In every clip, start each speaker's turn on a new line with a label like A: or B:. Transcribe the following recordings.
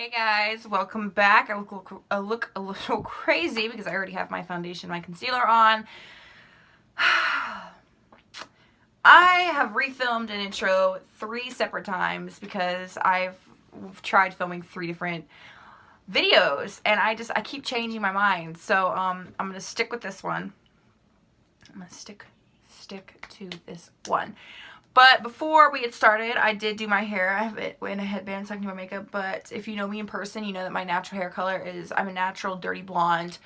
A: Hey guys, welcome back. I look a little crazy because I already have my foundation and my concealer on. I have refilmed an intro 3 separate times because I've tried filming 3 different videos and I keep changing my mind. So I'm gonna stick with this one. I'm gonna stick to this one. But before we get started, I did do my hair. I have it in a headband so I can do my makeup. But if you know me in person, you know that my natural hair color is, I'm a natural dirty blonde,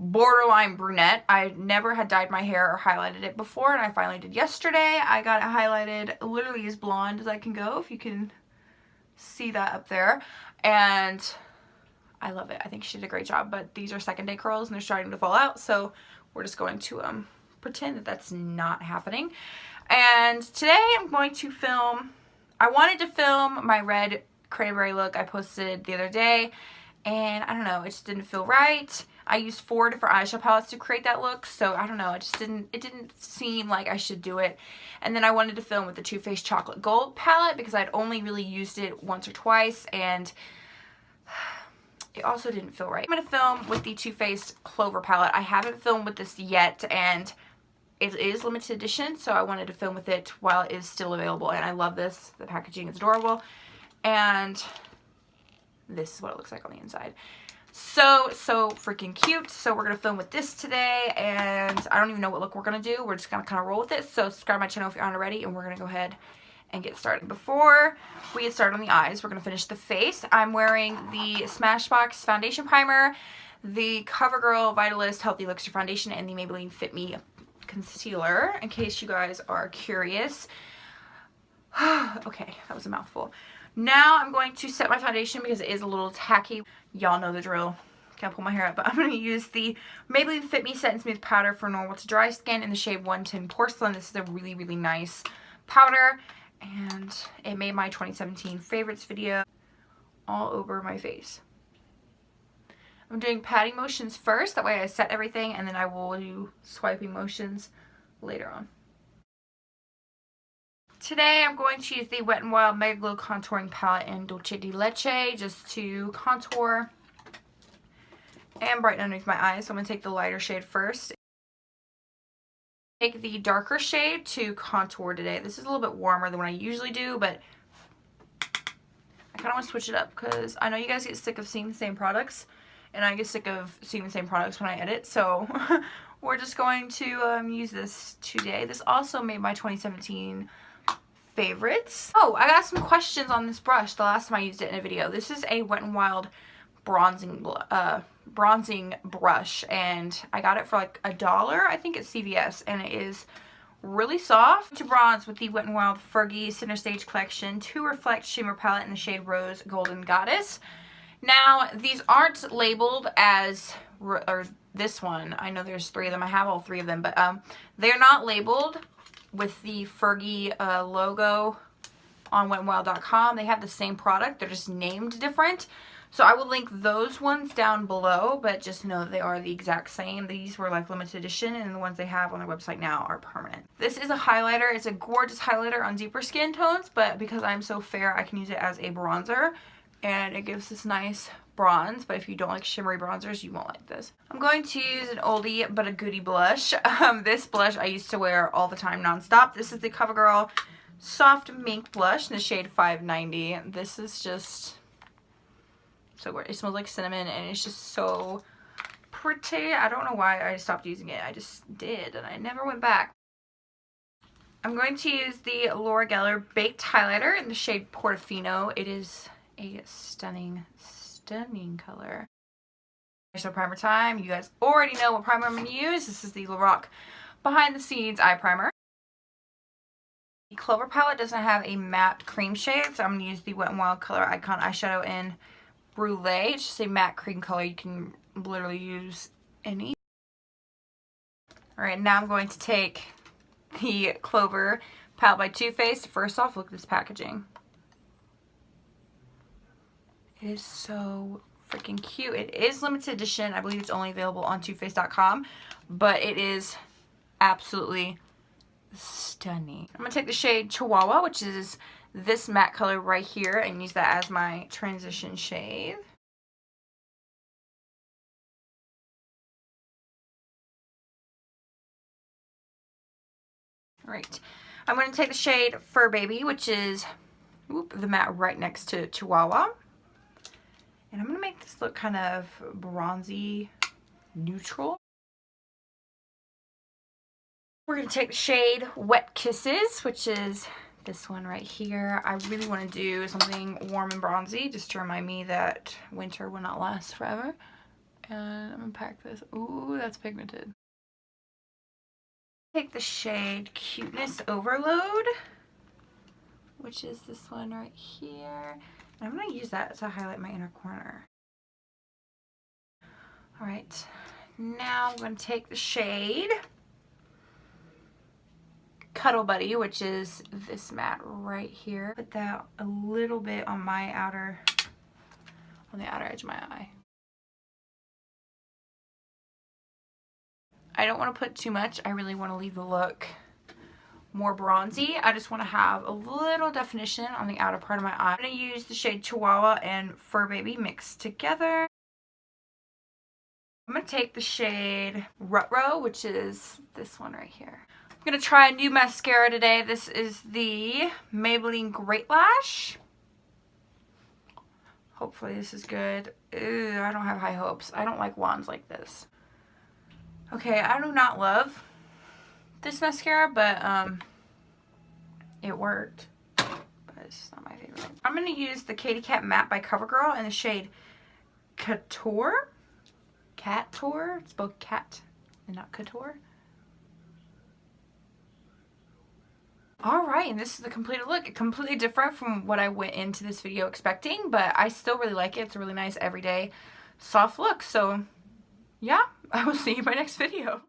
A: borderline brunette. I never had dyed my hair or highlighted it before, and I finally did yesterday. I got it highlighted literally as blonde as I can go, if you can see that up there. And I love it. I think she did a great job. But these are second day curls and they're starting to fall out, so we're just going to pretend that that's not happening. And today I'm going to film, I wanted to film my red cranberry look I posted the other day, and I don't know, it just didn't feel right. I used 4 different eyeshadow palettes to create that look, so I don't know, it didn't seem like I should do it. And then I wanted to film with the Too Faced Chocolate Gold palette because I'd only really used it once or twice, and it also didn't feel right. I'm going to film with the Too Faced Clover palette. I haven't filmed with this yet, and it is limited edition, so I wanted to film with it while it is still available. And I love this. The packaging is adorable. And this is what it looks like on the inside. So freaking cute. So we're going to film with this today. And I don't even know what look we're going to do. We're just going to kind of roll with it. So subscribe to my channel if you aren't already. And we're going to go ahead and get started. Before we get started on the eyes, we're going to finish the face. I'm wearing the Smashbox Foundation Primer, the CoverGirl Vitalist Healthy Elixir Foundation, and the Maybelline Fit Me concealer, in case you guys are curious. Okay, that was a mouthful. Now I'm going to set my foundation because it is a little tacky. Y'all know the drill. Can't pull my hair up, but I'm going to use the Maybelline Fit Me Set and Smooth Powder for normal to dry skin in the shade 110 Porcelain. This is a really, really nice powder, and it made my 2017 favorites video all over my face. I'm doing patting motions first, that way I set everything, and then I will do swiping motions later on. Today I'm going to use the Wet n Wild Mega Glow Contouring Palette in Dulce de Leche just to contour and brighten underneath my eyes. So I'm going to take the lighter shade first. Take the darker shade to contour today. This is a little bit warmer than what I usually do, but I kind of want to switch it up because I know you guys get sick of seeing the same products. And I get sick of seeing the same products when I edit, so we're just going to use this today. This also made my 2017 favorites. Oh, I got some questions on this brush the last time I used it in a video. This is a Wet n Wild bronzing brush, and I got it for like $1, I think, at CVS, and it is really soft. To bronze with the Wet n Wild Fergie Center Stage Collection 2 Reflect Shimmer Palette in the shade Rose Golden Goddess. Now, these aren't labeled as, or this one, I know there's 3 of them, I have all 3 of them, but they're not labeled with the Fergie logo on wetnwild.com. They have the same product, they're just named different. So I will link those ones down below, but just know that they are the exact same. These were like limited edition, and the ones they have on their website now are permanent. This is a highlighter. It's a gorgeous highlighter on deeper skin tones, but because I'm so fair, I can use it as a bronzer. And it gives this nice bronze, but if you don't like shimmery bronzers, you won't like this. I'm going to use an oldie but a goodie blush. This blush I used to wear all the time nonstop. This is the CoverGirl Soft Mink Blush in the shade 590. This is just so good. It smells like cinnamon and it's just so pretty. I don't know why I stopped using it. I just did and I never went back. I'm going to use the Laura Geller Baked Highlighter in the shade Portofino. It is a stunning color. So primer time. You guys already know what primer I'm going to use. This is the Lorac Behind the Scenes Eye Primer. The Clover palette doesn't have a matte cream shade, so I'm going to use the Wet n Wild Color Icon eyeshadow in Brulee. It's just a matte cream color. You can literally use any. Alright, now I'm going to take the Clover palette by Too Faced. First off, look at this packaging. It is so freaking cute. It is limited edition. I believe it's only available on TooFaced.com, but it is absolutely stunning. I'm going to take the shade Chihuahua, which is this matte color right here and use that as my transition shade. All right, I'm going to take the shade Fur Baby, which is the matte right next to Chihuahua. And I'm going to make this look kind of bronzy neutral. We're going to take the shade Wet Kisses, which is this one right here. I really want to do something warm and bronzy just to remind me that winter will not last forever. And I'm going to pack this. Ooh, that's pigmented. Take the shade Cuteness Overload, which is this one right here. And I'm going to use that to highlight my inner corner. Alright, now I'm going to take the shade Cuddle Buddy, which is this matte right here. Put that a little bit on the outer edge of my eye. I don't want to put too much. I really want to leave the look more bronzy. I just want to have a little definition on the outer part of my eye. I'm going to use the shade Chihuahua and Fur Baby mixed together. I'm going to take the shade Rutrow, which is this one right here. I'm going to try a new mascara today. This is the Maybelline Great Lash. Hopefully this is good. Ew, I don't have high hopes. I don't like wands like this. Okay, I do not love this mascara, but it worked. But it's just not my favorite. I'm going to use the Katy Kat Matte by CoverGirl in the shade Couture. Cat Tour. It's both cat and not couture. Alright, and this is the completed look. Completely different from what I went into this video expecting, but I still really like it. It's a really nice everyday soft look. So yeah, I will see you in my next video.